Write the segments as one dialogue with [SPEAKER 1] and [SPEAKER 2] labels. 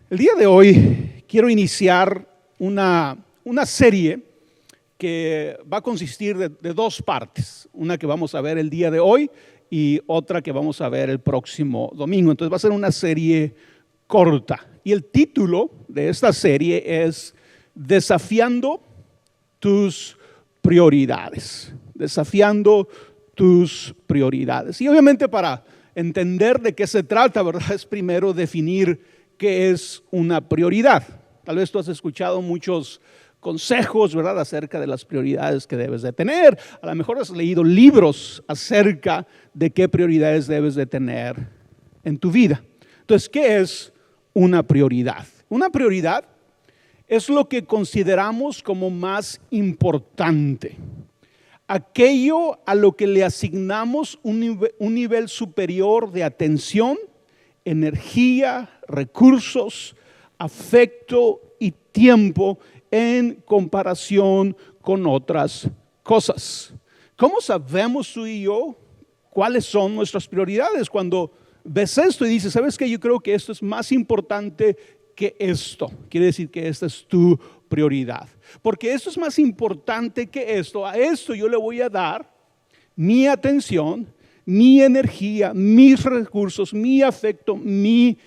[SPEAKER 1] El día de hoy quiero iniciar una serie que va a consistir de dos partes. Una que vamos a ver el día de hoy y otra que vamos a ver el próximo domingo. Entonces va a ser una serie corta. Y el título de esta serie es Desafiando tus prioridades. Desafiando tus prioridades. Y obviamente para entender de qué se trata, ¿verdad? Es primero definir qué es una prioridad. Tal vez tú has escuchado muchos consejos, ¿verdad?, acerca de las prioridades que debes de tener. A lo mejor has leído libros acerca de qué prioridades debes de tener en tu vida. Entonces, ¿qué es una prioridad? Una prioridad es lo que consideramos como más importante. Aquello a lo que le asignamos un nivel superior de atención, energía, recursos, afecto y tiempo en comparación con otras cosas. ¿Cómo sabemos tú y yo cuáles son nuestras prioridades? Cuando ves esto y dices, ¿sabes qué? Yo creo que esto es más importante que esto. Quiere decir que esta es tu prioridad. Porque esto es más importante que esto. A esto yo le voy a dar mi atención, mi energía, mis recursos, mi afecto, mi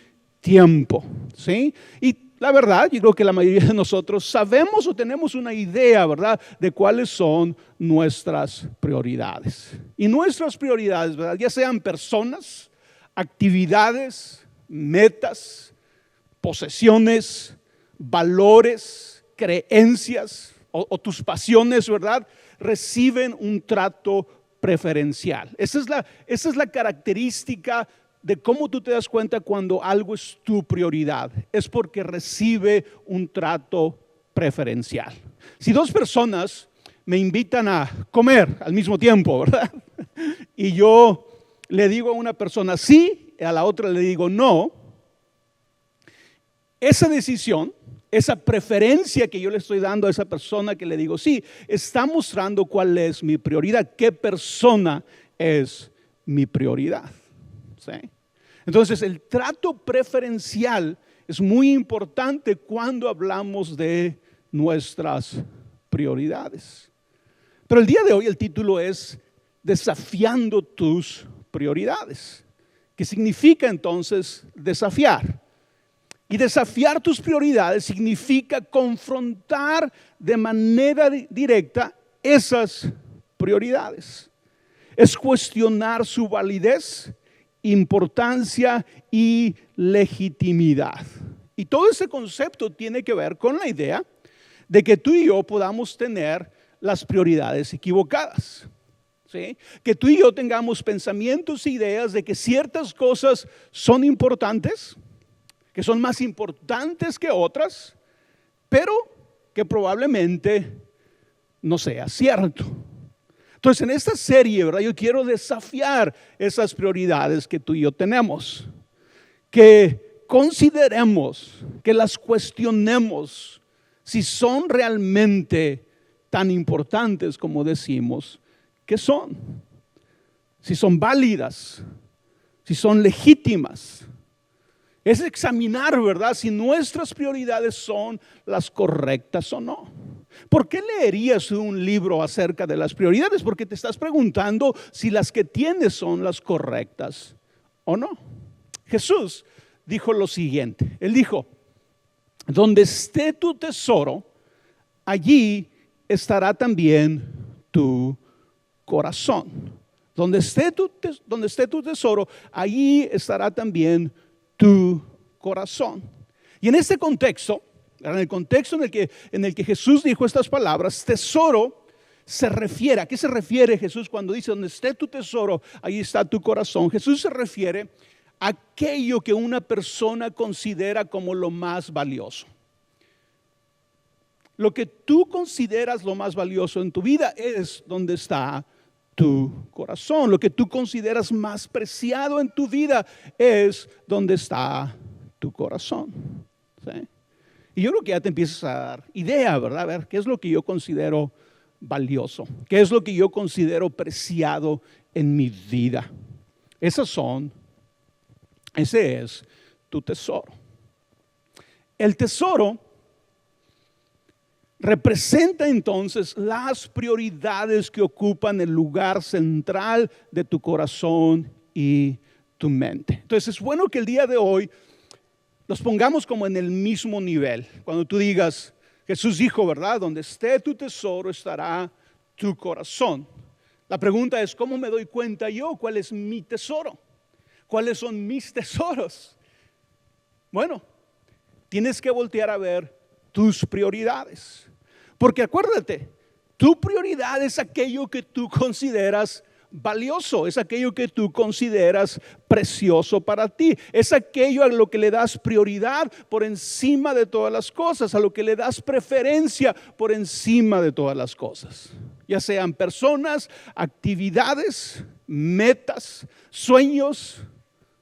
[SPEAKER 1] tiempo, ¿sí? Y la verdad, yo creo que la mayoría de nosotros sabemos o tenemos una idea, ¿verdad?, de cuáles son nuestras prioridades. Y nuestras prioridades, ¿verdad?, ya sean personas, actividades, metas, posesiones, valores, creencias o tus pasiones, ¿verdad?, reciben un trato preferencial. Esa es la característica de cómo tú te das cuenta cuando algo es tu prioridad. Es porque recibe un trato preferencial. Si dos personas me invitan a comer al mismo tiempo, ¿verdad?, y yo le digo a una persona sí, a la otra le digo no, esa decisión, esa preferencia que yo le estoy dando a esa persona que le digo sí, está mostrando cuál es mi prioridad, qué persona es mi prioridad. ¿Sí? Entonces, el trato preferencial es muy importante cuando hablamos de nuestras prioridades. Pero el día de hoy el título es Desafiando tus prioridades. ¿Qué significa entonces desafiar? Y desafiar tus prioridades significa confrontar de manera directa esas prioridades. Es cuestionar su validez, importancia y legitimidad. Y todo ese concepto tiene que ver con la idea de que tú y yo podamos tener las prioridades equivocadas. ¿Sí? Que tú y yo tengamos pensamientos e ideas de que ciertas cosas son importantes, que son más importantes que otras, pero que probablemente no sea cierto. Entonces, en esta serie, ¿verdad?, yo quiero desafiar esas prioridades que tú y yo tenemos, que consideremos, que las cuestionemos si son realmente tan importantes como decimos que son, si son válidas, si son legítimas. Es examinar, ¿verdad?, si nuestras prioridades son las correctas o no. ¿Por qué leerías un libro acerca de las prioridades? Porque te estás preguntando si las que tienes son las correctas o no. Jesús dijo lo siguiente. Él dijo, donde esté tu tesoro, allí estará también tu corazón. Donde esté tu tesoro, allí estará también tu corazón. Y en este contexto, en el contexto en el que Jesús dijo estas palabras, tesoro se refiere, ¿a qué se refiere Jesús cuando dice donde esté tu tesoro, ahí está tu corazón? Jesús se refiere a aquello que una persona considera como lo más valioso. Lo que tú consideras lo más valioso en tu vida es donde está tu corazón. Lo que tú consideras más preciado en tu vida es donde está tu corazón. ¿Sí? Y yo creo que ya te empiezas a dar idea, ¿verdad? A ver, ¿qué es lo que yo considero valioso? ¿Qué es lo que yo considero preciado en mi vida? Ese es tu tesoro. El tesoro representa entonces las prioridades que ocupan el lugar central de tu corazón y tu mente. Entonces es bueno que el día de hoy los pongamos como en el mismo nivel. Cuando tú digas, Jesús dijo, ¿verdad? Donde esté tu tesoro estará tu corazón. La pregunta es, ¿cómo me doy cuenta yo cuál es mi tesoro? ¿Cuáles son mis tesoros? Bueno, tienes que voltear a ver tus prioridades. Porque acuérdate, tu prioridad es aquello que tú consideras valioso, es aquello que tú consideras precioso para ti, es aquello a lo que le das prioridad por encima de todas las cosas, a lo que le das preferencia por encima de todas las cosas, ya sean personas, actividades, metas, sueños,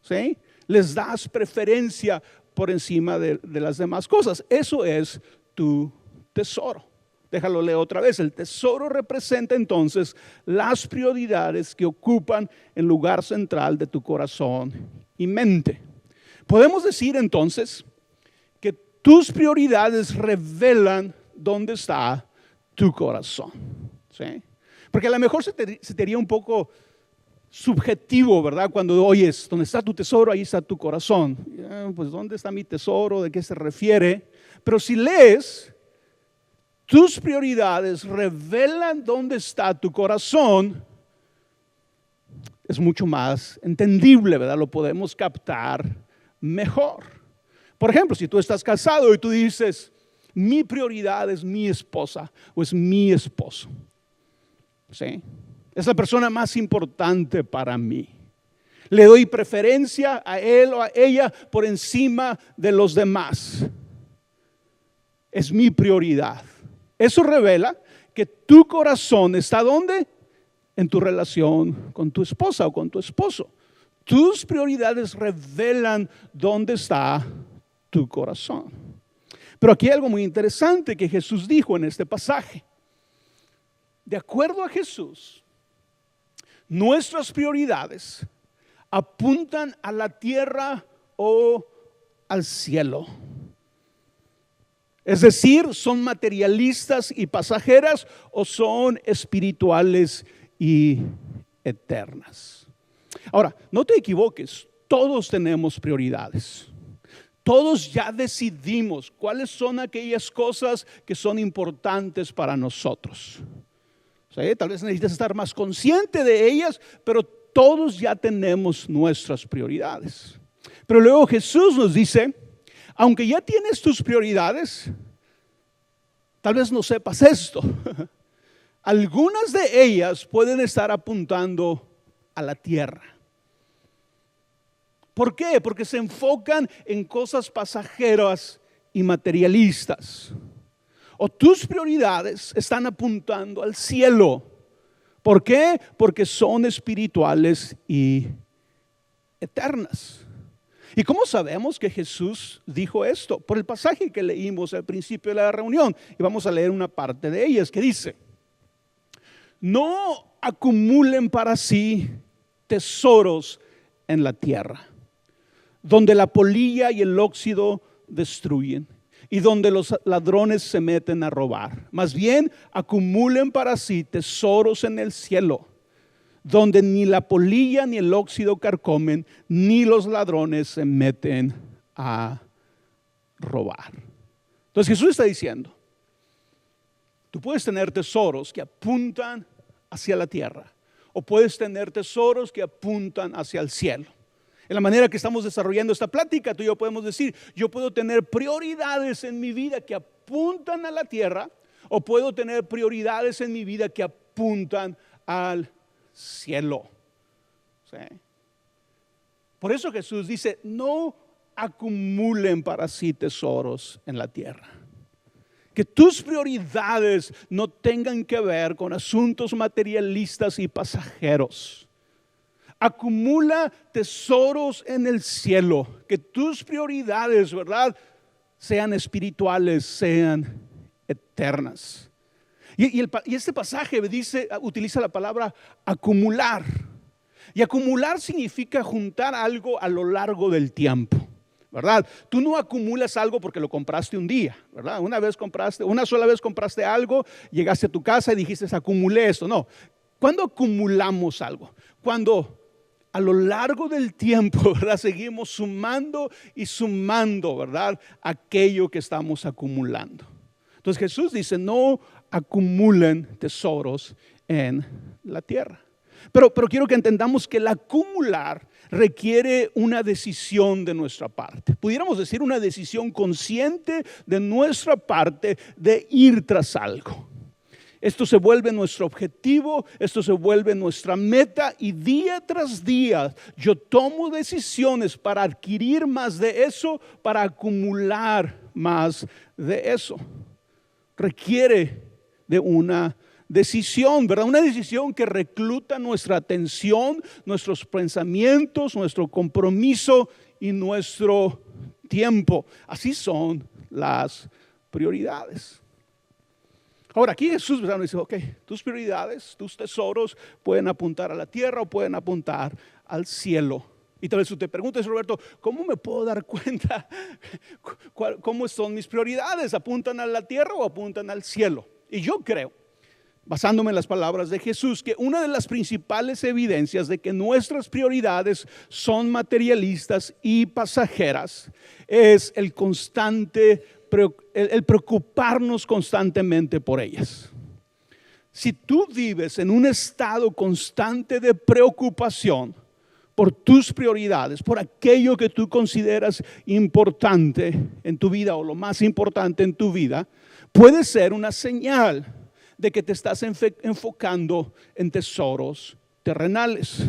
[SPEAKER 1] ¿sí? Les das preferencia por encima de las demás cosas. Eso es tu tesoro. Déjalo leer otra vez. El tesoro representa entonces las prioridades que ocupan el lugar central de tu corazón y mente. Podemos decir entonces que tus prioridades revelan dónde está tu corazón, ¿sí? Porque a lo mejor se te haría un poco subjetivo, ¿verdad? Cuando oyes, ¿dónde está tu tesoro? Ahí está tu corazón. Pues, ¿dónde está mi tesoro? ¿De qué se refiere? Pero si lees, tus prioridades revelan dónde está tu corazón, es mucho más entendible, ¿verdad? Lo podemos captar mejor. Por ejemplo, si tú estás casado y tú dices, mi prioridad es mi esposa o es mi esposo, ¿sí? Es la persona más importante para mí. Le doy preferencia a él o a ella por encima de los demás. Es mi prioridad. Eso revela que tu corazón está ¿dónde? En tu relación con tu esposa o con tu esposo. Tus prioridades revelan dónde está tu corazón. Pero aquí hay algo muy interesante que Jesús dijo en este pasaje. De acuerdo a Jesús, nuestras prioridades apuntan a la tierra o al cielo. Es decir, ¿son materialistas y pasajeras o son espirituales y eternas? Ahora, no te equivoques, todos tenemos prioridades. Todos ya decidimos cuáles son aquellas cosas que son importantes para nosotros. ¿Sí? Tal vez necesitas estar más consciente de ellas, pero todos ya tenemos nuestras prioridades. Pero luego Jesús nos dice, aunque ya tienes tus prioridades, tal vez no sepas esto. Algunas de ellas pueden estar apuntando a la tierra. ¿Por qué? Porque se enfocan en cosas pasajeras y materialistas. O tus prioridades están apuntando al cielo. ¿Por qué? Porque son espirituales y eternas. ¿Y cómo sabemos que Jesús dijo esto? Por el pasaje que leímos al principio de la reunión. Y vamos a leer una parte de ellas que dice: no acumulen para sí tesoros en la tierra, donde la polilla y el óxido destruyen y donde los ladrones se meten a robar. Más bien, acumulen para sí tesoros en el cielo, donde ni la polilla ni el óxido carcomen, ni los ladrones se meten a robar. Entonces Jesús está diciendo, tú puedes tener tesoros que apuntan hacia la tierra, o puedes tener tesoros que apuntan hacia el cielo. En la manera que estamos desarrollando esta plática, tú y yo podemos decir, yo puedo tener prioridades en mi vida que apuntan a la tierra, o puedo tener prioridades en mi vida que apuntan al cielo. ¿Sí? Por eso Jesús dice, no acumulen para sí tesoros en la tierra. Que tus prioridades no tengan que ver con asuntos materialistas y pasajeros. Acumula tesoros en el cielo. Que tus prioridades, ¿verdad?, sean espirituales, sean eternas. Y este pasaje utiliza la palabra acumular. Y acumular significa juntar algo a lo largo del tiempo, ¿verdad? Tú no acumulas algo porque lo compraste un día, ¿verdad? Una sola vez compraste algo, llegaste a tu casa y dijiste, acumulé esto. No. ¿Cuándo acumulamos algo? Cuando a lo largo del tiempo, ¿verdad? Seguimos sumando y sumando, ¿verdad? Aquello que estamos acumulando. Entonces Jesús dice, no acumulen tesoros en la tierra. Pero quiero que entendamos que el acumular requiere una decisión de nuestra parte. Pudiéramos decir una decisión consciente de nuestra parte de ir tras algo. Esto se vuelve nuestro objetivo, esto se vuelve nuestra meta y día tras día yo tomo decisiones para adquirir más de eso, para acumular más de eso. Requiere de una decisión, ¿verdad? Una decisión que recluta nuestra atención, nuestros pensamientos, nuestro compromiso y nuestro tiempo. Así son las prioridades. Ahora aquí Jesús dice, ok, tus prioridades, tus tesoros pueden apuntar a la tierra o pueden apuntar al cielo. Y tal vez tú te preguntes, Roberto, ¿cómo me puedo dar cuenta cómo son mis prioridades? ¿Apuntan a la tierra o apuntan al cielo? Y yo creo, basándome en las palabras de Jesús, que una de las principales evidencias de que nuestras prioridades son materialistas y pasajeras es el preocuparnos constantemente por ellas. Si tú vives en un estado constante de preocupación por tus prioridades, por aquello que tú consideras importante en tu vida o lo más importante en tu vida, puede ser una señal de que te estás enfocando en tesoros terrenales,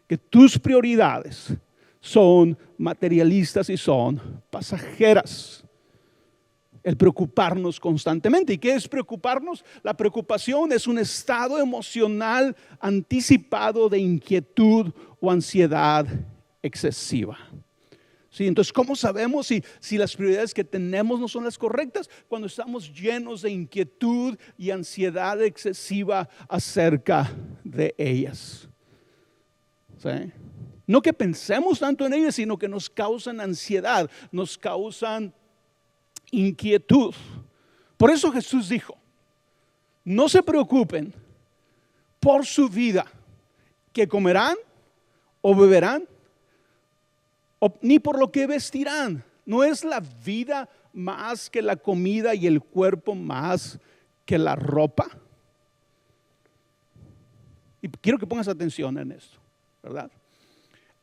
[SPEAKER 1] que tus prioridades son materialistas y son pasajeras. El preocuparnos constantemente. ¿Y qué es preocuparnos? La preocupación es un estado emocional anticipado de inquietud o ansiedad excesiva. ¿Sí? Entonces, ¿cómo sabemos si las prioridades que tenemos no son las correctas? Cuando estamos llenos de inquietud y ansiedad excesiva acerca de ellas. ¿Sí? No que pensemos tanto en ellas, sino que nos causan ansiedad, nos causan inquietud. Por eso Jesús dijo, no se preocupen por su vida, que comerán o beberán, ni por lo que vestirán. ¿No es la vida más que la comida y el cuerpo más que la ropa? Y quiero que pongas atención en esto, ¿verdad?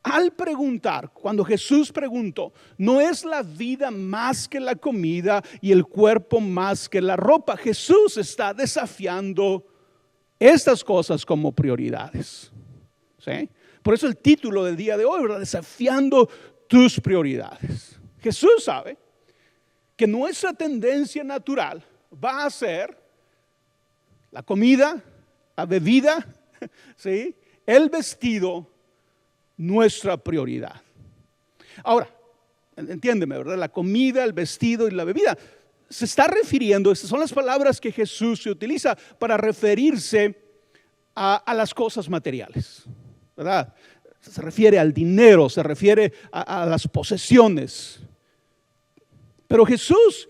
[SPEAKER 1] Al preguntar, cuando Jesús preguntó, ¿no es la vida más que la comida y el cuerpo más que la ropa? Jesús está desafiando estas cosas como prioridades. ¿Sí? Por eso el título del día de hoy, ¿verdad? Desafiando tus prioridades. Jesús sabe que nuestra tendencia natural va a ser la comida, la bebida, ¿sí? El vestido, nuestra prioridad. Ahora, entiéndeme, ¿verdad? La comida, el vestido y la bebida. Se está refiriendo, estas son las palabras que Jesús se utiliza para referirse a las cosas materiales, ¿verdad? Se refiere al dinero, se refiere a las posesiones. Pero Jesús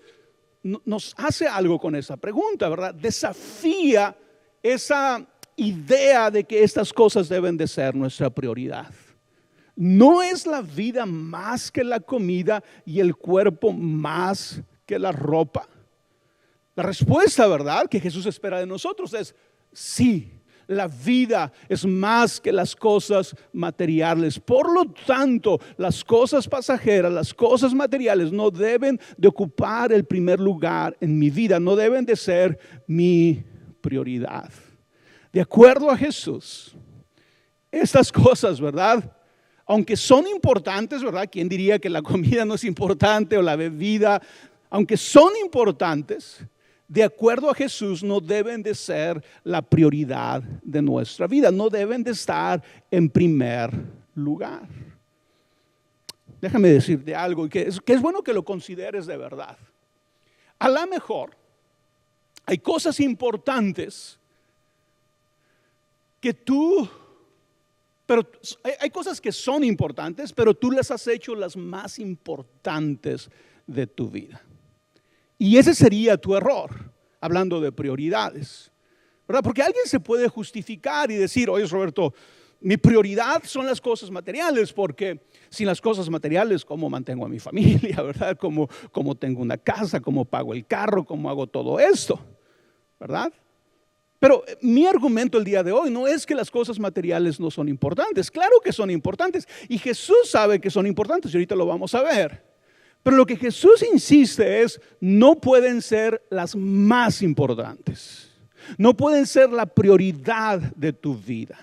[SPEAKER 1] nos hace algo con esa pregunta, ¿verdad? Desafía esa idea de que estas cosas deben de ser nuestra prioridad. ¿No es la vida más que la comida y el cuerpo más que la ropa? La respuesta, ¿verdad?, que Jesús espera de nosotros es sí. La vida es más que las cosas materiales. Por lo tanto, las cosas pasajeras, las cosas materiales no deben de ocupar el primer lugar en mi vida. No deben de ser mi prioridad. De acuerdo a Jesús, estas cosas, ¿verdad?, aunque son importantes, ¿verdad? ¿Quién diría que la comida no es importante o la bebida? Aunque son importantes, de acuerdo a Jesús, no deben de ser la prioridad de nuestra vida. No deben de estar en primer lugar. Déjame decirte algo que es bueno que lo consideres de verdad. A lo mejor hay cosas importantes que tú Pero hay cosas que son importantes, pero tú las has hecho las más importantes de tu vida. Y ese sería tu error, hablando de prioridades, ¿verdad? Porque alguien se puede justificar y decir, oye Roberto, mi prioridad son las cosas materiales, porque sin las cosas materiales, ¿cómo mantengo a mi familia, verdad? ¿Cómo tengo una casa? ¿Cómo pago el carro? ¿Cómo hago todo esto? ¿Verdad? Pero mi argumento el día de hoy no es que las cosas materiales no son importantes. Claro que son importantes. Y Jesús sabe que son importantes y ahorita lo vamos a ver. Pero lo que Jesús insiste es, no pueden ser las más importantes. No pueden ser la prioridad de tu vida.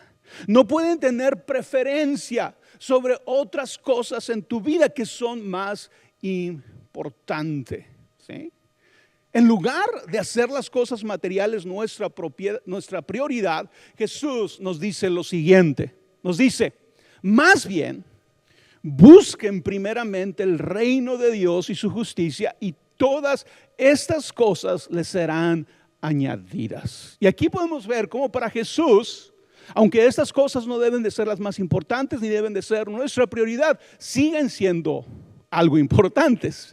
[SPEAKER 1] No pueden tener preferencia sobre otras cosas en tu vida que son más importantes. ¿Sí? En lugar de hacer las cosas materiales nuestra prioridad, Jesús nos dice lo siguiente. Nos dice, más bien, busquen primeramente el reino de Dios y su justicia y todas estas cosas les serán añadidas. Y aquí podemos ver cómo para Jesús, aunque estas cosas no deben de ser las más importantes ni deben de ser nuestra prioridad, siguen siendo algo importantes.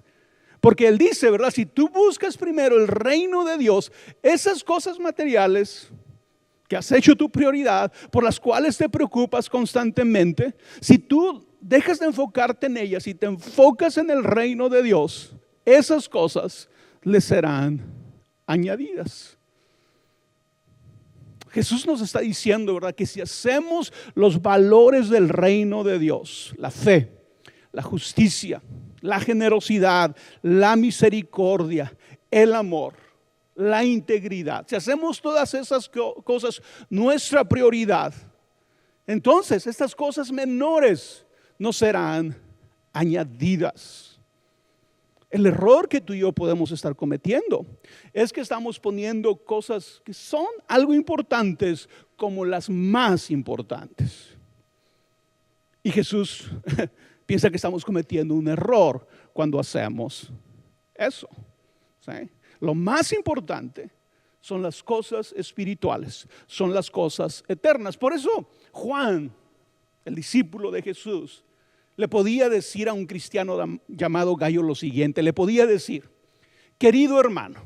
[SPEAKER 1] Porque Él dice, ¿verdad? Si tú buscas primero el reino de Dios, esas cosas materiales que has hecho tu prioridad, por las cuales te preocupas constantemente, si tú dejas de enfocarte en ellas y te enfocas en el reino de Dios, esas cosas le serán añadidas. Jesús nos está diciendo, ¿verdad? Que si hacemos los valores del reino de Dios, la fe, la justicia, la generosidad, la misericordia, el amor, la integridad, si hacemos todas esas cosas nuestra prioridad, entonces estas cosas menores nos serán añadidas. El error que tú y yo podemos estar cometiendo es que estamos poniendo cosas que son algo importantes como las más importantes. Y Jesús piensa que estamos cometiendo un error cuando hacemos eso. ¿Sí? Lo más importante son las cosas espirituales, son las cosas eternas. Por eso Juan, el discípulo de Jesús, le podía decir a un cristiano llamado Gallo lo siguiente. Le podía decir, querido hermano,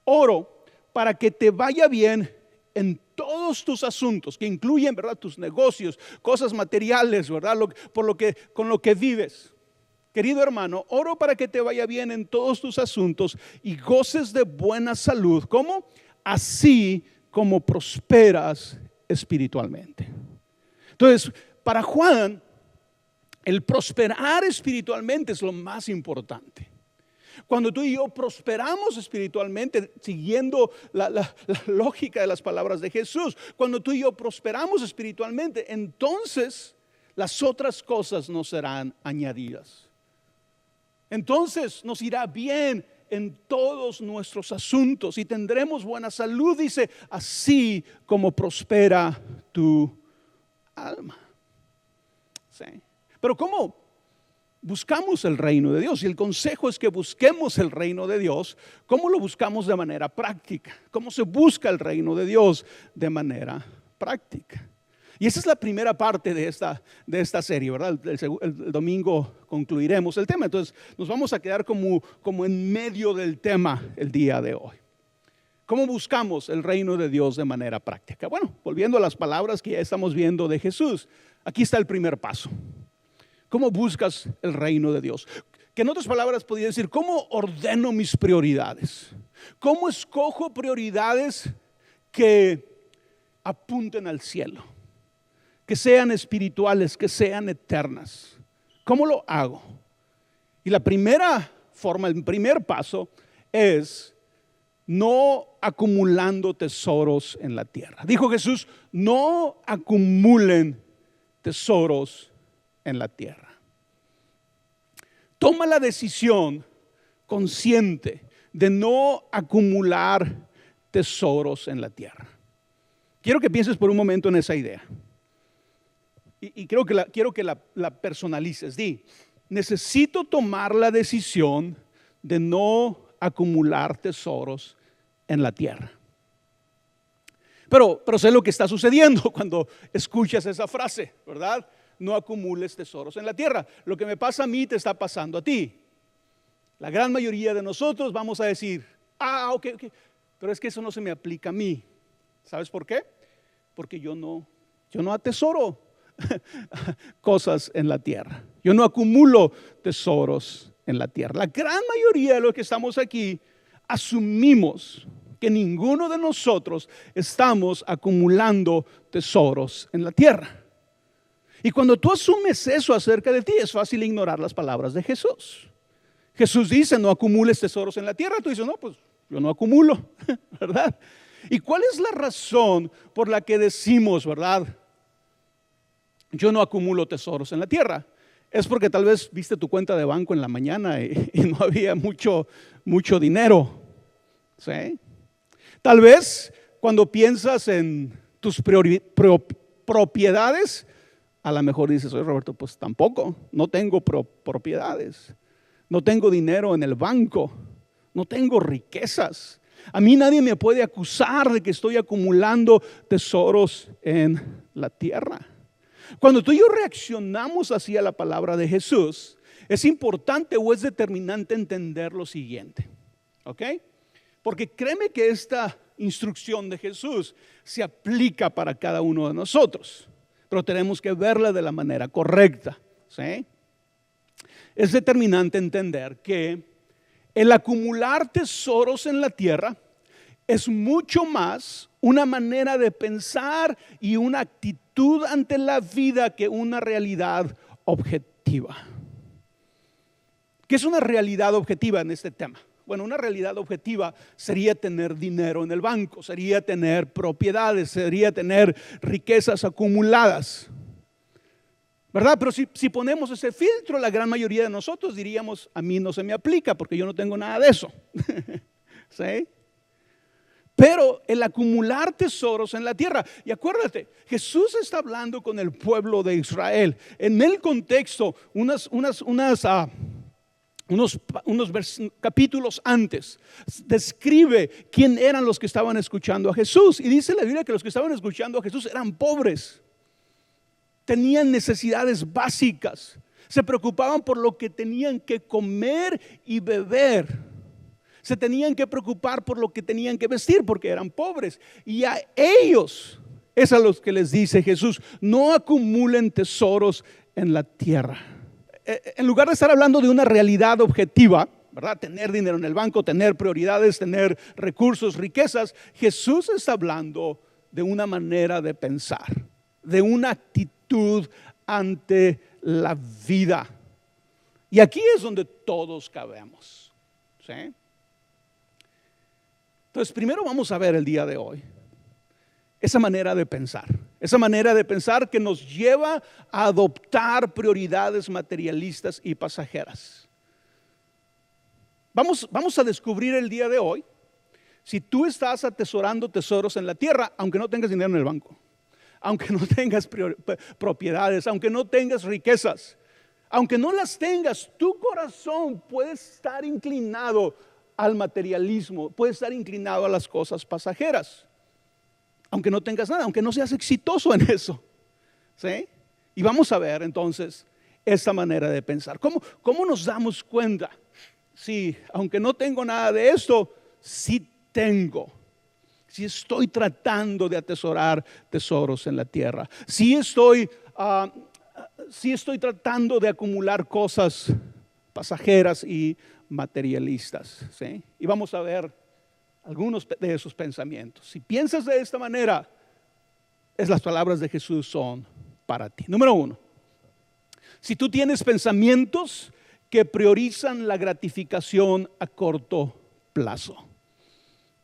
[SPEAKER 1] oro para que te vaya bien en todos tus asuntos, que incluyen, ¿verdad?, tus negocios, cosas materiales, ¿verdad?, con lo que vives. Querido hermano, oro para que te vaya bien en todos tus asuntos y goces de buena salud. ¿Cómo? Así como prosperas espiritualmente. Entonces, para Juan, el prosperar espiritualmente es lo más importante. Cuando tú y yo prosperamos espiritualmente, siguiendo la lógica de las palabras de Jesús, cuando tú y yo prosperamos espiritualmente, entonces las otras cosas nos serán añadidas. Entonces nos irá bien en todos nuestros asuntos y tendremos buena salud, dice, así como prospera tu alma. Sí. Pero ¿cómo buscamos el reino de Dios? Y el consejo es que busquemos el reino de Dios. ¿Cómo lo buscamos de manera práctica? ¿Cómo se busca el reino de Dios de manera práctica? Y esa es la primera parte de esta serie, ¿verdad? El domingo concluiremos el tema. Entonces nos vamos a quedar como en medio del tema el día de hoy. ¿Cómo buscamos el reino de Dios de manera práctica? Bueno, volviendo a las palabras que ya estamos viendo de Jesús, aquí está el primer paso. ¿Cómo buscas el reino de Dios? Que en otras palabras podría decir, ¿cómo ordeno mis prioridades? ¿Cómo escojo prioridades que apunten al cielo? Que sean espirituales, que sean eternas. ¿Cómo lo hago? Y la primera forma, el primer paso es no acumulando tesoros en la tierra. Dijo Jesús, no acumulen tesoros en la tierra. Toma la decisión consciente de no acumular tesoros en la tierra. Quiero que pienses por un momento en esa idea. Y quiero que la personalices. Necesito tomar la decisión de no acumular tesoros en la tierra. Pero sé lo que está sucediendo cuando escuchas esa frase, ¿verdad? No acumules tesoros en la tierra. Lo que me pasa a mí te está pasando a ti. La gran mayoría de nosotros vamos a decir, ok, pero es que eso no se me aplica a mí. ¿Sabes por qué? Porque yo no atesoro cosas en la tierra. Yo no acumulo tesoros en la tierra. La gran mayoría de los que estamos aquí asumimos que ninguno de nosotros estamos acumulando tesoros en la tierra. Y cuando tú asumes eso acerca de ti, es fácil ignorar las palabras de Jesús. Jesús dice, no acumules tesoros en la tierra. Tú dices, no, pues yo no acumulo, ¿verdad? ¿Y cuál es la razón por la que decimos, verdad? Yo no acumulo tesoros en la tierra. Es porque tal vez viste tu cuenta de banco en la mañana y no había mucho dinero. ¿Sí? Tal vez cuando piensas en tus propiedades, a lo mejor dices, oye Roberto, pues tampoco, no tengo propiedades, no tengo dinero en el banco, no tengo riquezas. A mí nadie me puede acusar de que estoy acumulando tesoros en la tierra. Cuando tú y yo reaccionamos así a la palabra de Jesús, es importante o es determinante entender lo siguiente, ¿ok? Porque créeme que esta instrucción de Jesús se aplica para cada uno de nosotros, pero tenemos que verla de la manera correcta, ¿sí? Es determinante entender que el acumular tesoros en la tierra es mucho más una manera de pensar y una actitud ante la vida que una realidad objetiva. ¿Qué es una realidad objetiva en este tema? Bueno, una realidad objetiva sería tener dinero en el banco, sería tener propiedades, sería tener riquezas acumuladas, ¿verdad? Pero si ponemos ese filtro, la gran mayoría de nosotros diríamos, a mí no se me aplica porque yo no tengo nada de eso. ¿Sí? Pero el acumular tesoros en la tierra, y acuérdate, Jesús está hablando con el pueblo de Israel. En el contexto, unos capítulos antes, describe quién eran los que estaban escuchando a Jesús. Y dice la Biblia que los que estaban escuchando a Jesús eran pobres, tenían necesidades básicas, se preocupaban por lo que tenían que comer y beber. Se tenían que preocupar por lo que tenían que vestir porque eran pobres. Y a ellos es a los que les dice Jesús, no acumulen tesoros en la tierra. En lugar de estar hablando de una realidad objetiva, ¿verdad? Tener dinero en el banco, tener prioridades, tener recursos, riquezas, Jesús está hablando de una manera de pensar, de una actitud ante la vida. Y aquí es donde todos cabemos, ¿sí? Entonces, primero vamos a ver el día de hoy esa manera de pensar que nos lleva a adoptar prioridades materialistas y pasajeras. Vamos a descubrir el día de hoy si tú estás atesorando tesoros en la tierra, aunque no tengas dinero en el banco, aunque no tengas propiedades, aunque no tengas riquezas, aunque no las tengas, tu corazón puede estar inclinado al materialismo, puede estar inclinado a las cosas pasajeras, aunque no tengas nada, aunque no seas exitoso en eso, ¿sí? Y vamos a ver entonces esta manera de pensar. ¿Cómo nos damos cuenta? Si aunque no tengo nada de esto, sí tengo. Si estoy tratando de atesorar tesoros en la tierra, si estoy tratando de acumular cosas pasajeras y materialistas, ¿sí? Y vamos a ver algunos de esos pensamientos. Si piensas de esta manera, las palabras de Jesús son para ti. Número 1, si tú tienes pensamientos que priorizan la gratificación a corto plazo,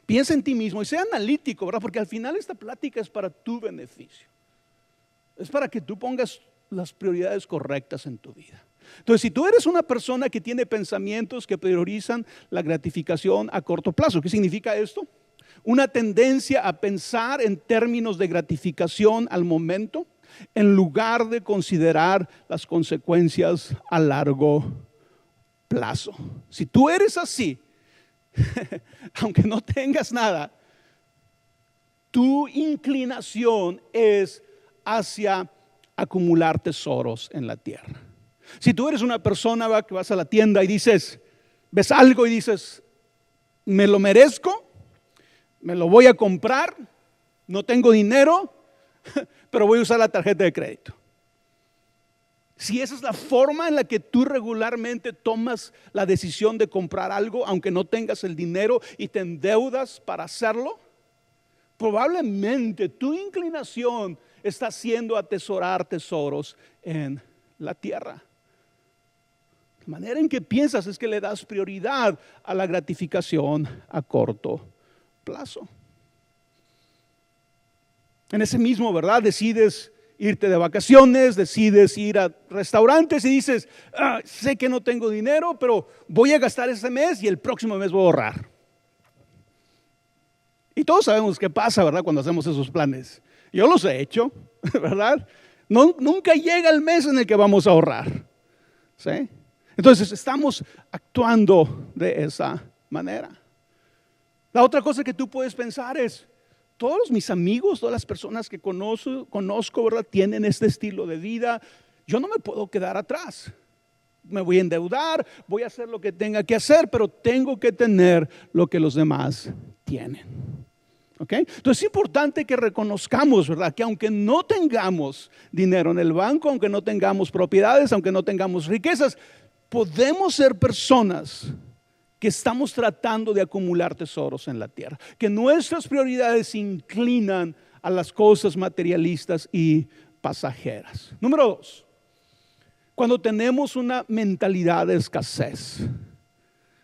[SPEAKER 1] piensa en ti mismo y sea analítico, ¿verdad? Porque al final esta plática es para tu beneficio. Es para que tú pongas las prioridades correctas en tu vida. Entonces, si tú eres una persona que tiene pensamientos que priorizan la gratificación a corto plazo, ¿qué significa esto? Una tendencia a pensar en términos de gratificación al momento, en lugar de considerar las consecuencias a largo plazo. Si tú eres así, aunque no tengas nada, tu inclinación es hacia acumular tesoros en la tierra. Si tú eres una persona que vas a la tienda y dices, ves algo y dices, me lo merezco, me lo voy a comprar, no tengo dinero, pero voy a usar la tarjeta de crédito. Si esa es la forma en la que tú regularmente tomas la decisión de comprar algo, aunque no tengas el dinero y te endeudas para hacerlo, probablemente tu inclinación está siendo atesorar tesoros en la tierra. La manera en que piensas es que le das prioridad a la gratificación a corto plazo. En ese mismo, ¿verdad? Decides irte de vacaciones, decides ir a restaurantes y dices, sé que no tengo dinero, pero voy a gastar este mes y el próximo mes voy a ahorrar. Y todos sabemos qué pasa, ¿verdad? Cuando hacemos esos planes. Yo los he hecho, ¿verdad? Nunca llega el mes en el que vamos a ahorrar, ¿sí? Entonces estamos actuando de esa manera. La otra cosa que tú puedes pensar es, todos mis amigos, todas las personas que conozco, ¿verdad? Tienen este estilo de vida. Yo no me puedo quedar atrás. Me voy a endeudar, voy a hacer lo que tenga que hacer, pero tengo que tener lo que los demás tienen. ¿Okay? Entonces es importante que reconozcamos, ¿verdad? Que aunque no tengamos dinero en el banco, aunque no tengamos propiedades, aunque no tengamos riquezas, podemos ser personas que estamos tratando de acumular tesoros en la tierra, que nuestras prioridades se inclinan a las cosas materialistas y pasajeras. Número 2, cuando tenemos una mentalidad de escasez,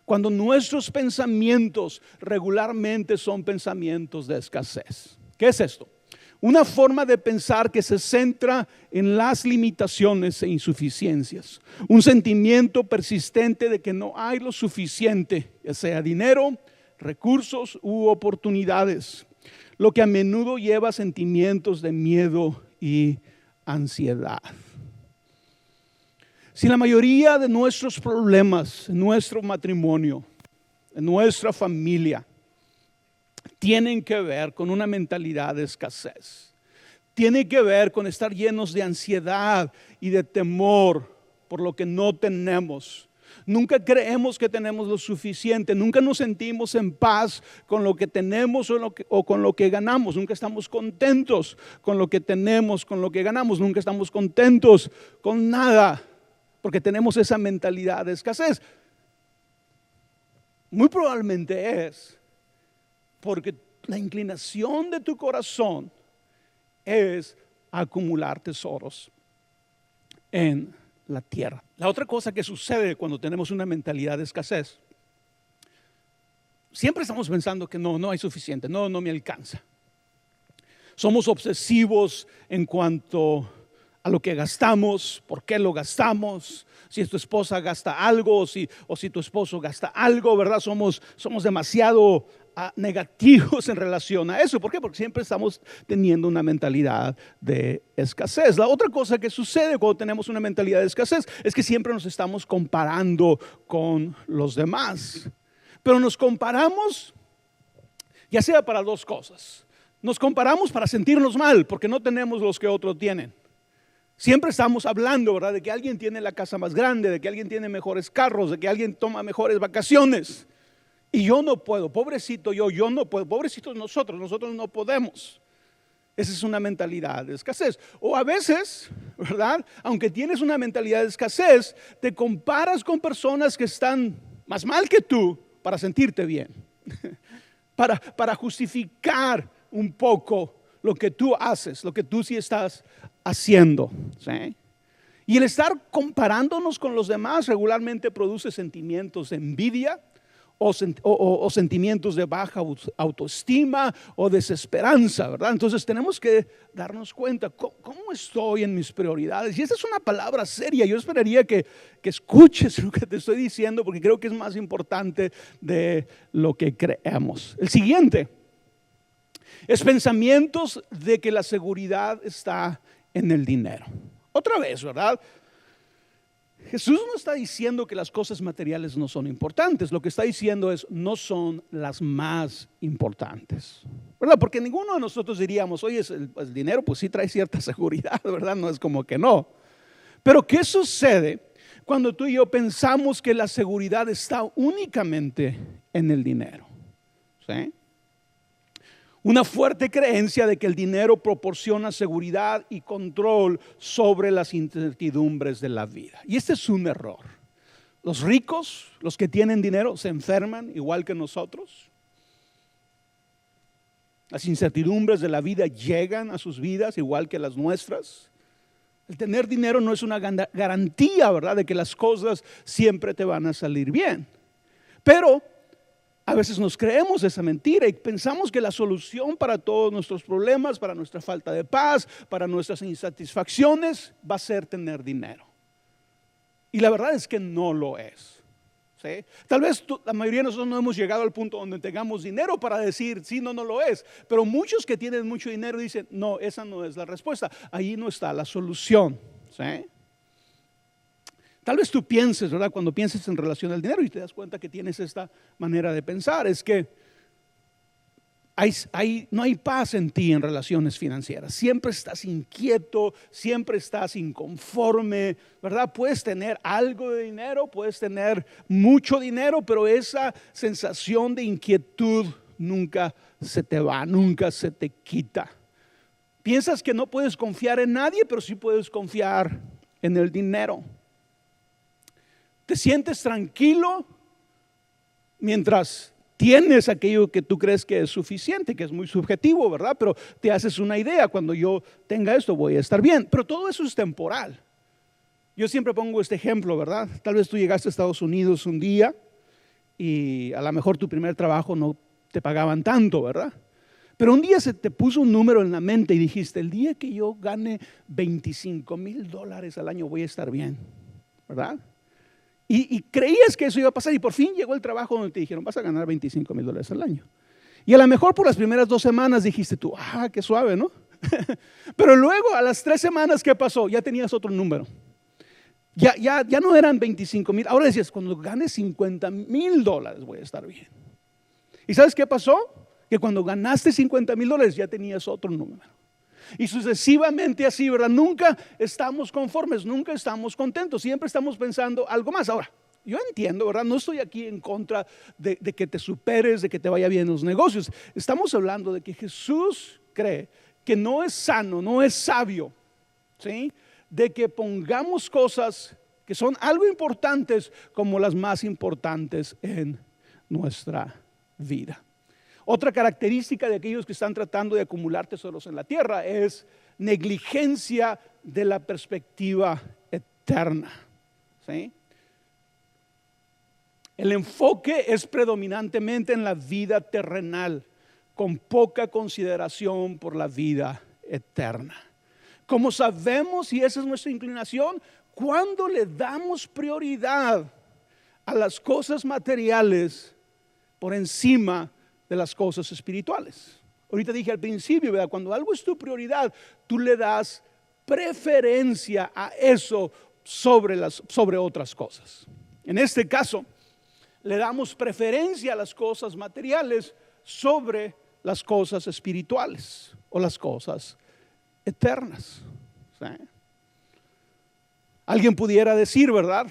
[SPEAKER 1] cuando nuestros pensamientos regularmente son pensamientos de escasez. ¿Qué es esto? Una forma de pensar que se centra en las limitaciones e insuficiencias. Un sentimiento persistente de que no hay lo suficiente, ya sea dinero, recursos u oportunidades. Lo que a menudo lleva a sentimientos de miedo y ansiedad. Si la mayoría de nuestros problemas en nuestro matrimonio, en nuestra familia, tienen que ver con una mentalidad de escasez, tiene que ver con estar llenos de ansiedad y de temor por lo que no tenemos. Nunca creemos que tenemos lo suficiente, nunca nos sentimos en paz con lo que tenemos o con lo que ganamos, nunca estamos contentos con lo que tenemos, con lo que ganamos, nunca estamos contentos con nada, porque tenemos esa mentalidad de escasez. Muy probablemente es porque la inclinación de tu corazón es acumular tesoros en la tierra. La otra cosa que sucede cuando tenemos una mentalidad de escasez, siempre estamos pensando que no hay suficiente, no me alcanza. Somos obsesivos en cuanto a lo que gastamos, por qué lo gastamos, si tu esposa gasta algo o si tu esposo gasta algo, ¿verdad? Somos demasiado negativos en relación a eso. ¿Por qué? Porque siempre estamos teniendo una mentalidad de escasez. La otra cosa que sucede cuando tenemos una mentalidad de escasez es que siempre nos estamos comparando con los demás. Pero nos comparamos ya sea para dos cosas. Nos comparamos para sentirnos mal porque no tenemos los que otros tienen. Siempre estamos hablando, ¿verdad? De que alguien tiene la casa más grande, de que alguien tiene mejores carros, de que alguien toma mejores vacaciones. Y yo no puedo, pobrecito yo no puedo, pobrecitos nosotros no podemos. Esa es una mentalidad de escasez. O a veces, ¿verdad? Aunque tienes una mentalidad de escasez, te comparas con personas que están más mal que tú para sentirte bien. Para justificar un poco lo que tú haces, lo que tú sí estás haciendo, ¿sí? Y el estar comparándonos con los demás regularmente produce sentimientos de envidia o sentimientos de baja autoestima o desesperanza, ¿verdad? Entonces tenemos que darnos cuenta, ¿cómo estoy en mis prioridades? Y esta es una palabra seria. Yo esperaría que escuches lo que te estoy diciendo, porque creo que es más importante de lo que creemos. El siguiente es pensamientos de que la seguridad está en el dinero. Otra vez, ¿verdad? Jesús no está diciendo que las cosas materiales no son importantes. Lo que está diciendo es, no son las más importantes, ¿verdad? Porque ninguno de nosotros diríamos, oye, el dinero pues sí trae cierta seguridad, ¿verdad? No es como que no. Pero ¿qué sucede cuando tú y yo pensamos que la seguridad está únicamente en el dinero? ¿Sí? Una fuerte creencia de que el dinero proporciona seguridad y control sobre las incertidumbres de la vida. Y este es un error. Los ricos, los que tienen dinero, se enferman igual que nosotros. Las incertidumbres de la vida llegan a sus vidas igual que las nuestras. El tener dinero no es una garantía, ¿verdad?, de que las cosas siempre te van a salir bien. Pero a veces nos creemos esa mentira y pensamos que la solución para todos nuestros problemas, para nuestra falta de paz, para nuestras insatisfacciones, va a ser tener dinero. Y la verdad es que no lo es. ¿Sí? Tal vez la mayoría de nosotros no hemos llegado al punto donde tengamos dinero para decir, sí, no lo es. Pero muchos que tienen mucho dinero dicen, no, esa no es la respuesta. Ahí no está la solución. ¿Sí? Tal vez tú pienses, ¿verdad? Cuando pienses en relación al dinero y te das cuenta que tienes esta manera de pensar, es que no hay paz en ti en relaciones financieras. Siempre estás inquieto, siempre estás inconforme, ¿verdad? Puedes tener algo de dinero, puedes tener mucho dinero, pero esa sensación de inquietud nunca se te va, nunca se te quita. Piensas que no puedes confiar en nadie, pero sí puedes confiar en el dinero. Te sientes tranquilo mientras tienes aquello que tú crees que es suficiente, que es muy subjetivo, ¿verdad? Pero te haces una idea, cuando yo tenga esto voy a estar bien. Pero todo eso es temporal. Yo siempre pongo este ejemplo, ¿verdad? Tal vez tú llegaste a Estados Unidos un día y a lo mejor tu primer trabajo no te pagaban tanto, ¿verdad? Pero un día se te puso un número en la mente y dijiste, el día que yo gane $25,000 al año voy a estar bien, ¿verdad? Y creías que eso iba a pasar y por fin llegó el trabajo donde te dijeron, vas a ganar $25,000 al año. Y a lo mejor por las primeras 2 semanas dijiste tú, qué suave, ¿no? Pero luego a las 3 semanas, ¿qué pasó? Ya tenías otro número. Ya no eran 25,000. Ahora decías, cuando gane $50,000 voy a estar bien. ¿Y sabes qué pasó? Que cuando ganaste $50,000 ya tenías otro número. Y sucesivamente así, ¿verdad? Nunca estamos conformes, nunca estamos contentos, siempre estamos pensando algo más. Ahora, yo entiendo, ¿verdad? No estoy aquí en contra de que te superes, de que te vaya bien en los negocios. Estamos hablando de que Jesús cree que no es sano, no es sabio, ¿sí?, de que pongamos cosas que son algo importantes como las más importantes en nuestra vida. Otra característica de aquellos que están tratando de acumular tesoros en la tierra es negligencia de la perspectiva eterna. ¿Sí? El enfoque es predominantemente en la vida terrenal, con poca consideración por la vida eterna. Como sabemos, y esa es nuestra inclinación, cuando le damos prioridad a las cosas materiales por encima de las cosas espirituales. Ahorita dije al principio, ¿verdad? Cuando algo es tu prioridad, tú le das preferencia a eso sobre otras cosas. En este caso, le damos preferencia a las cosas materiales sobre las cosas espirituales o las cosas eternas. ¿Sí? Alguien pudiera decir, ¿verdad?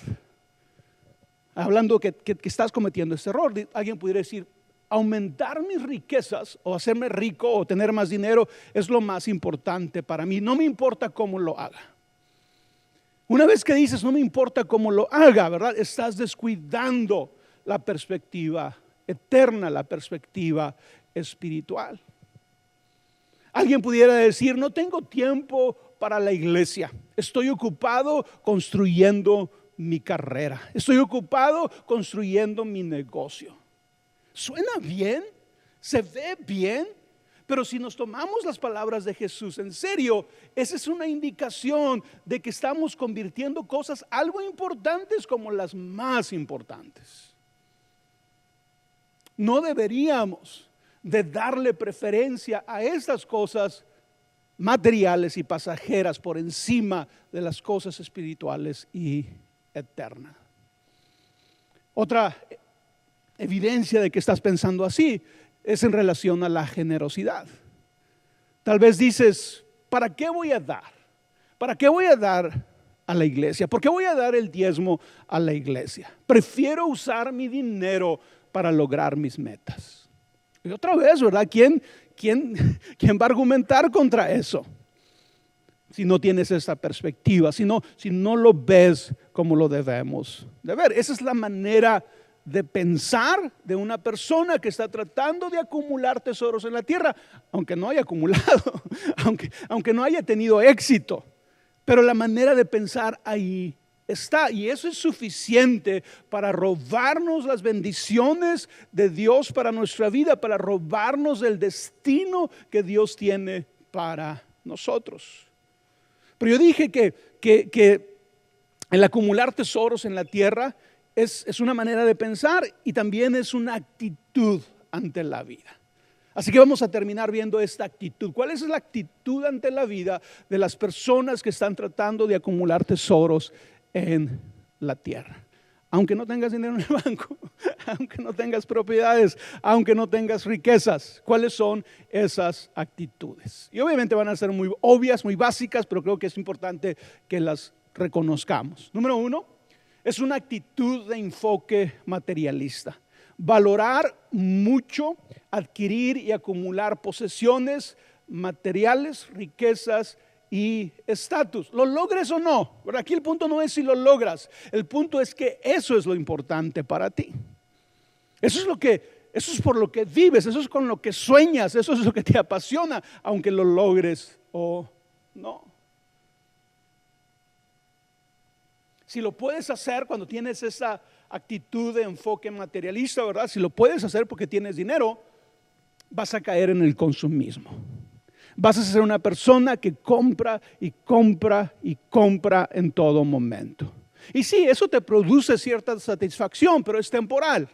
[SPEAKER 1] Hablando que estás cometiendo este error, alguien pudiera decir, aumentar mis riquezas o hacerme rico o tener más dinero es lo más importante para mí. No me importa cómo lo haga. Una vez que dices no me importa cómo lo haga, ¿verdad? Estás descuidando la perspectiva eterna, la perspectiva espiritual. Alguien pudiera decir, no tengo tiempo para la iglesia. Estoy ocupado construyendo mi carrera. Estoy ocupado construyendo mi negocio. Suena bien, se ve bien, pero si nos tomamos las palabras de Jesús en serio, esa es una indicación de que estamos convirtiendo cosas algo importantes como las más importantes. No deberíamos de darle preferencia a estas cosas materiales y pasajeras por encima de las cosas espirituales y eterna. Otra evidencia de que estás pensando así es en relación a la generosidad. Tal vez dices, ¿para qué voy a dar? ¿Para qué voy a dar a la iglesia? ¿Por qué voy a dar el diezmo a la iglesia? Prefiero usar mi dinero para lograr mis metas. Y otra vez, ¿verdad? ¿Quién va a argumentar contra eso? Si no tienes esa perspectiva, si no lo ves como lo debemos de ver. Esa es la manera de pensar de una persona que está tratando de acumular tesoros en la tierra, aunque no haya acumulado, aunque no haya tenido éxito. Pero la manera de pensar ahí está, y eso es suficiente para robarnos las bendiciones de Dios para nuestra vida, para robarnos el destino que Dios tiene para nosotros. Pero yo dije que el acumular tesoros en la tierra es una manera de pensar y también es una actitud ante la vida. Así que vamos a terminar viendo esta actitud. ¿Cuál es la actitud ante la vida de las personas que están tratando de acumular tesoros en la tierra? Aunque no tengas dinero en el banco, aunque no tengas propiedades, aunque no tengas riquezas, ¿cuáles son esas actitudes? Y obviamente van a ser muy obvias, muy básicas, pero creo que es importante que las reconozcamos. Número 1, es una actitud de enfoque materialista. Valorar mucho, adquirir y acumular posesiones materiales, riquezas y estatus. ¿Lo logres o no? Pero aquí el punto no es si lo logras. El punto es que eso es lo importante para ti. Eso es por lo que vives, eso es con lo que sueñas, eso es lo que te apasiona, aunque lo logres o no. Si lo puedes hacer cuando tienes esa actitud de enfoque materialista, ¿verdad? Si lo puedes hacer porque tienes dinero, vas a caer en el consumismo. Vas a ser una persona que compra y compra y compra en todo momento. Y sí, eso te produce cierta satisfacción, pero es temporal.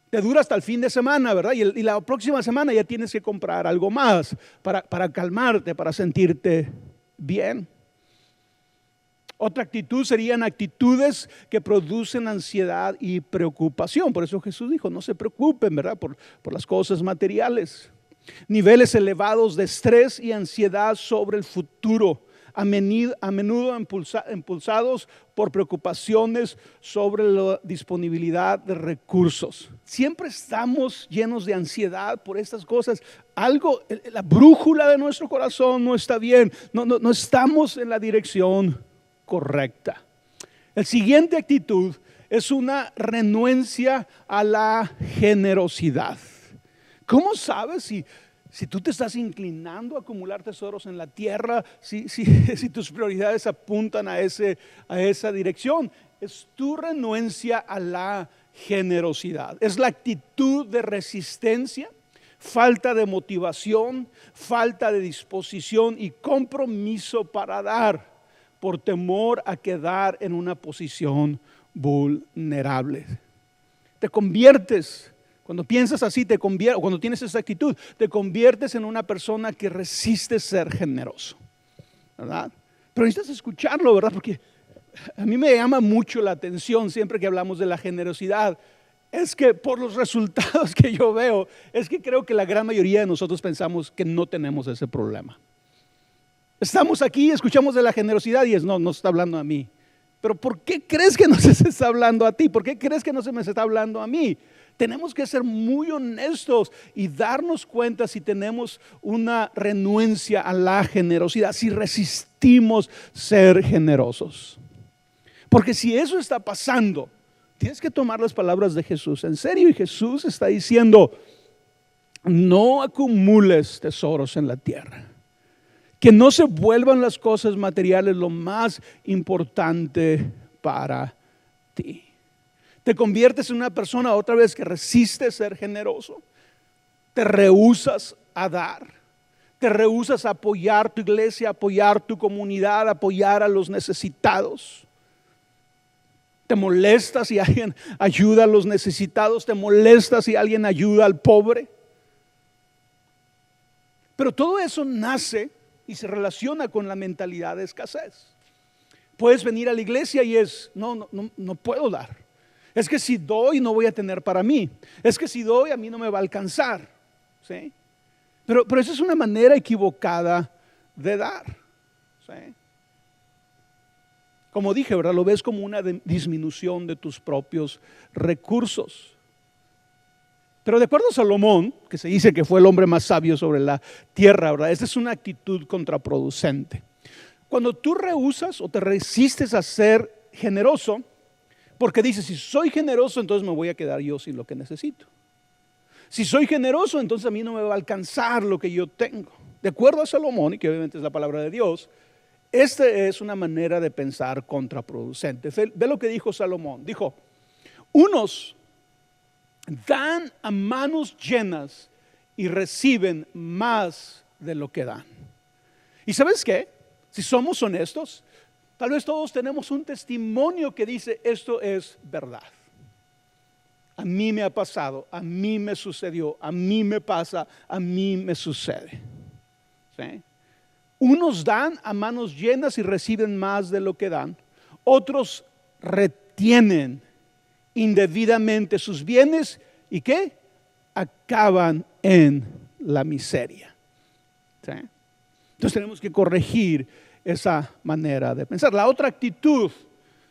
[SPEAKER 1] Te dura hasta el fin de semana, ¿verdad? Y la próxima semana ya tienes que comprar algo más para calmarte, para sentirte bien. Otra actitud serían actitudes que producen ansiedad y preocupación. Por eso Jesús dijo, no se preocupen, ¿verdad? Por las cosas materiales. Niveles elevados de estrés y ansiedad sobre el futuro, a menudo impulsados por preocupaciones sobre la disponibilidad de recursos. Siempre estamos llenos de ansiedad por estas cosas. La brújula de nuestro corazón no está bien, no estamos en la dirección correcta. La siguiente actitud es una renuencia a la generosidad. ¿Cómo sabes si tú te estás inclinando a acumular tesoros en la tierra? Si tus prioridades apuntan a esa dirección. Es tu renuencia a la generosidad. Es la actitud de resistencia, falta de motivación, falta de disposición y compromiso para dar, por temor a quedar en una posición vulnerable. Te conviertes, cuando piensas así, cuando tienes esa actitud, te conviertes en una persona que resiste ser generoso, ¿verdad? Pero necesitas escucharlo, ¿verdad? Porque a mí me llama mucho la atención siempre que hablamos de la generosidad. Es que por los resultados que yo veo, es que creo que la gran mayoría de nosotros pensamos que no tenemos ese problema. Estamos aquí, escuchamos de la generosidad y no está hablando a mí. Pero ¿por qué crees que no se está hablando a ti? ¿Por qué crees que no se me está hablando a mí? Tenemos que ser muy honestos y darnos cuenta si tenemos una renuencia a la generosidad, si resistimos ser generosos. Porque si eso está pasando, tienes que tomar las palabras de Jesús en serio. Y Jesús está diciendo, no acumules tesoros en la tierra. Que no se vuelvan las cosas materiales lo más importante para ti. Te conviertes en una persona otra vez que resiste ser generoso. Te rehusas a dar. Te rehusas a apoyar tu iglesia, apoyar tu comunidad, apoyar a los necesitados. Te molestas si alguien ayuda a los necesitados. Te molestas si alguien ayuda al pobre. Pero todo eso nace y se relaciona con la mentalidad de escasez. Puedes venir a la iglesia y no puedo dar. Es que si doy no voy a tener para mí. Es que si doy a mí no me va a alcanzar. ¿Sí? Pero esa es una manera equivocada de dar. ¿Sí? Como dije, ¿verdad? Lo ves como una disminución de tus propios recursos. Pero de acuerdo a Salomón, que se dice que fue el hombre más sabio sobre la tierra, ¿verdad? Esta es una actitud contraproducente. Cuando tú rehusas o te resistes a ser generoso, porque dices, si soy generoso, entonces me voy a quedar yo sin lo que necesito. Si soy generoso, entonces a mí no me va a alcanzar lo que yo tengo. De acuerdo a Salomón, y que obviamente es la palabra de Dios, esta es una manera de pensar contraproducente. Ve lo que dijo Salomón. Dijo, unos dan a manos llenas y reciben más de lo que dan. ¿Y sabes qué? Si somos honestos, tal vez todos tenemos un testimonio que dice esto es verdad. A mí me ha pasado, a mí me sucedió, a mí me pasa, a mí me sucede. ¿Sí? Unos dan a manos llenas y reciben más de lo que dan. Otros retienen indebidamente sus bienes y ¿qué? Acaban en la miseria. ¿Sí? Entonces tenemos que corregir esa manera de pensar. La otra actitud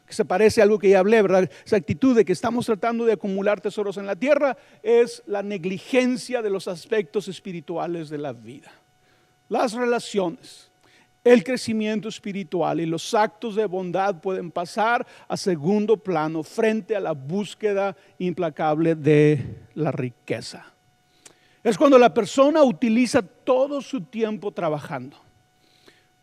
[SPEAKER 1] que se parece a algo que ya hablé, ¿verdad? Esa actitud de que estamos tratando de acumular tesoros en la tierra es la negligencia de los aspectos espirituales de la vida. Las relaciones, el crecimiento espiritual y los actos de bondad pueden pasar a segundo plano frente a la búsqueda implacable de la riqueza. Es cuando la persona utiliza todo su tiempo trabajando.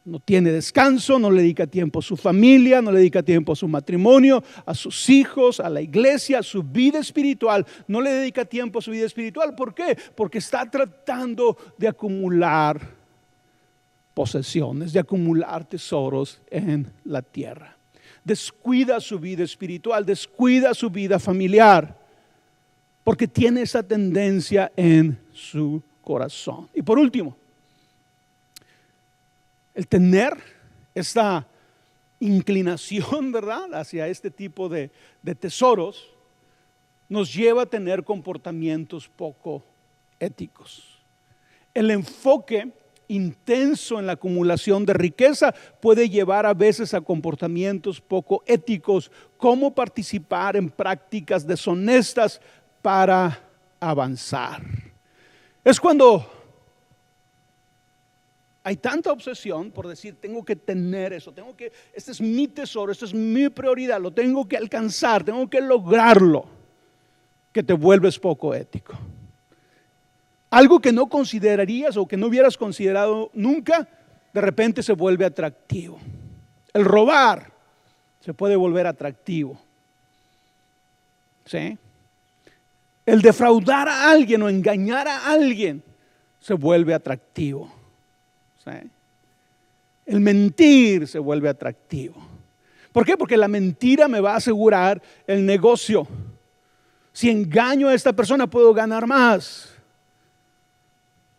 [SPEAKER 1] No tiene descanso, no le dedica tiempo a su familia, no le dedica tiempo a su matrimonio, a sus hijos, a la iglesia, a su vida espiritual. No le dedica tiempo a su vida espiritual. ¿Por qué? Porque está tratando de acumular posesiones, de acumular tesoros en la tierra. Descuida su vida espiritual, descuida su vida familiar, porque tiene esa tendencia en su corazón. Y por último, el tener esta inclinación, ¿verdad?, hacia este tipo de tesoros, nos lleva a tener comportamientos poco éticos. El enfoque intenso en la acumulación de riqueza puede llevar a veces a comportamientos poco éticos, como participar en prácticas deshonestas para avanzar. Es cuando hay tanta obsesión por decir, tengo que tener eso, este es mi tesoro, esta es mi prioridad, lo tengo que alcanzar, tengo que lograrlo, que te vuelves poco ético. Algo que no considerarías o que no hubieras considerado nunca, de repente se vuelve atractivo. El robar se puede volver atractivo. ¿Sí? El defraudar a alguien o engañar a alguien se vuelve atractivo. ¿Sí? El mentir se vuelve atractivo. ¿Por qué? Porque la mentira me va a asegurar el negocio. Si engaño a esta persona puedo ganar más.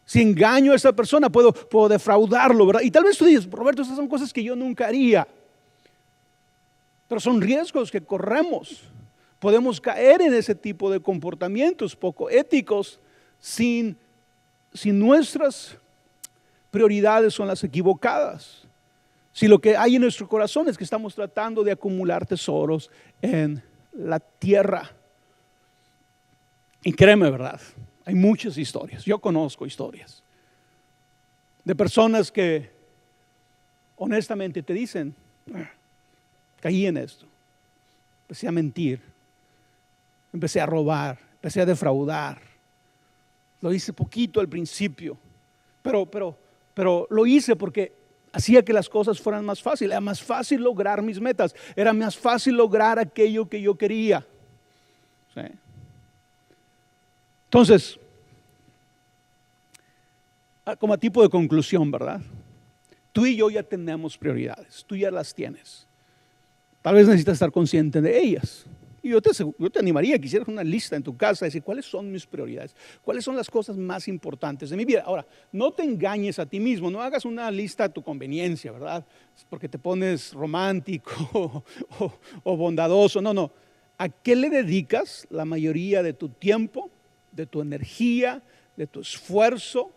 [SPEAKER 1] Si engaño a esta persona puedo defraudarlo, ¿verdad? Y tal vez tú dices, Roberto, esas son cosas que yo nunca haría. Pero son riesgos que corremos. Podemos caer en ese tipo de comportamientos poco éticos si nuestras prioridades son las equivocadas. Si lo que hay en nuestro corazón es que estamos tratando de acumular tesoros en la tierra. Y créeme, ¿verdad? Hay muchas historias, yo conozco historias de personas que honestamente te dicen, caí en esto, empecé a mentir, empecé a robar, empecé a defraudar, lo hice poquito al principio, pero lo hice porque hacía que las cosas fueran más fáciles, era más fácil lograr mis metas, era más fácil lograr aquello que yo quería. ¿Sí? Entonces, como a tipo de conclusión, ¿verdad? Tú y yo ya tenemos prioridades, tú ya las tienes. Tal vez necesitas estar consciente de ellas, Y yo te animaría a que hicieras una lista en tu casa, decir, ¿cuáles son mis prioridades? ¿Cuáles son las cosas más importantes de mi vida? Ahora, no te engañes a ti mismo, no hagas una lista a tu conveniencia, ¿verdad? Porque te pones romántico o bondadoso. No, no. ¿A qué le dedicas la mayoría de tu tiempo, de tu energía, de tu esfuerzo?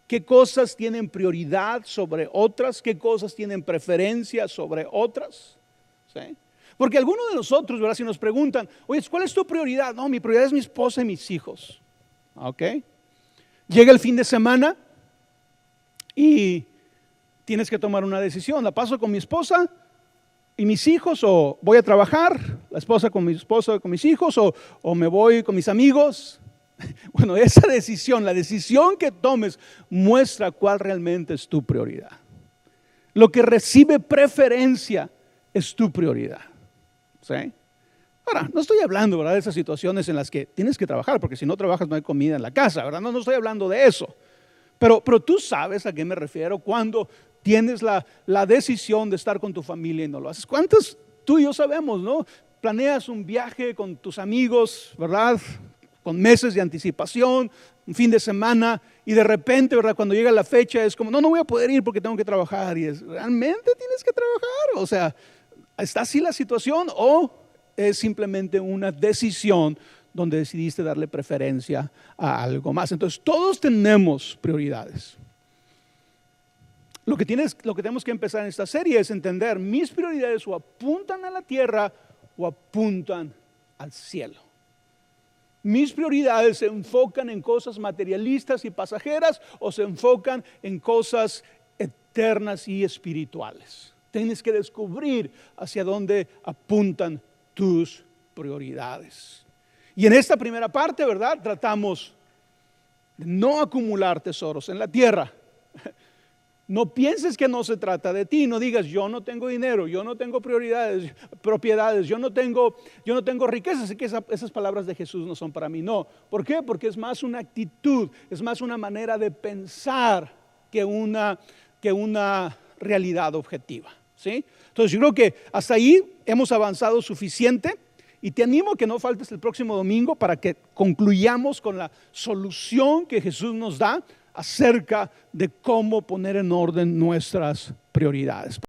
[SPEAKER 1] ¿Qué cosas tienen prioridad sobre otras? ¿Qué cosas tienen preferencia sobre otras? ¿Sí? Porque algunos de nosotros, ¿verdad? Si nos preguntan, oye, ¿cuál es tu prioridad? No, mi prioridad es mi esposa y mis hijos. ¿Ok? Llega el fin de semana y tienes que tomar una decisión. ¿La paso con mi esposa y mis hijos o voy a trabajar? ¿La esposa con mi esposa, con mis hijos o me voy con mis amigos? Bueno, esa decisión, la decisión que tomes muestra cuál realmente es tu prioridad. Lo que recibe preferencia es tu prioridad. ¿Sí? Ahora, no estoy hablando, ¿verdad?, de esas situaciones en las que tienes que trabajar, porque si no trabajas no hay comida en la casa, ¿verdad? No estoy hablando de eso. Pero tú sabes a qué me refiero cuando tienes la decisión de estar con tu familia y no lo haces. ¿Cuántos tú y yo sabemos, no? Planeas un viaje con tus amigos, ¿verdad?, con meses de anticipación, un fin de semana, y de repente, ¿verdad?, cuando llega la fecha es como, no voy a poder ir porque tengo que trabajar. Y ¿realmente tienes que trabajar? O sea, ¿está así la situación o es simplemente una decisión donde decidiste darle preferencia a algo más? Entonces, todos tenemos prioridades. Lo que tenemos que empezar en esta serie es entender, mis prioridades o apuntan a la tierra o apuntan al cielo. Mis prioridades se enfocan en cosas materialistas y pasajeras o se enfocan en cosas eternas y espirituales. Tienes que descubrir hacia dónde apuntan tus prioridades. Y en esta primera parte, ¿verdad?, tratamos de no acumular tesoros en la tierra. No pienses que no se trata de ti, no digas yo no tengo dinero, yo no tengo propiedades, yo no tengo riquezas, así que esas palabras de Jesús no son para mí. No, ¿por qué? Porque es más una actitud, es más una manera de pensar que una realidad objetiva, ¿sí? Entonces yo creo que hasta ahí hemos avanzado suficiente y te animo a que no faltes el próximo domingo para que concluyamos con la solución que Jesús nos da acerca de cómo poner en orden nuestras prioridades.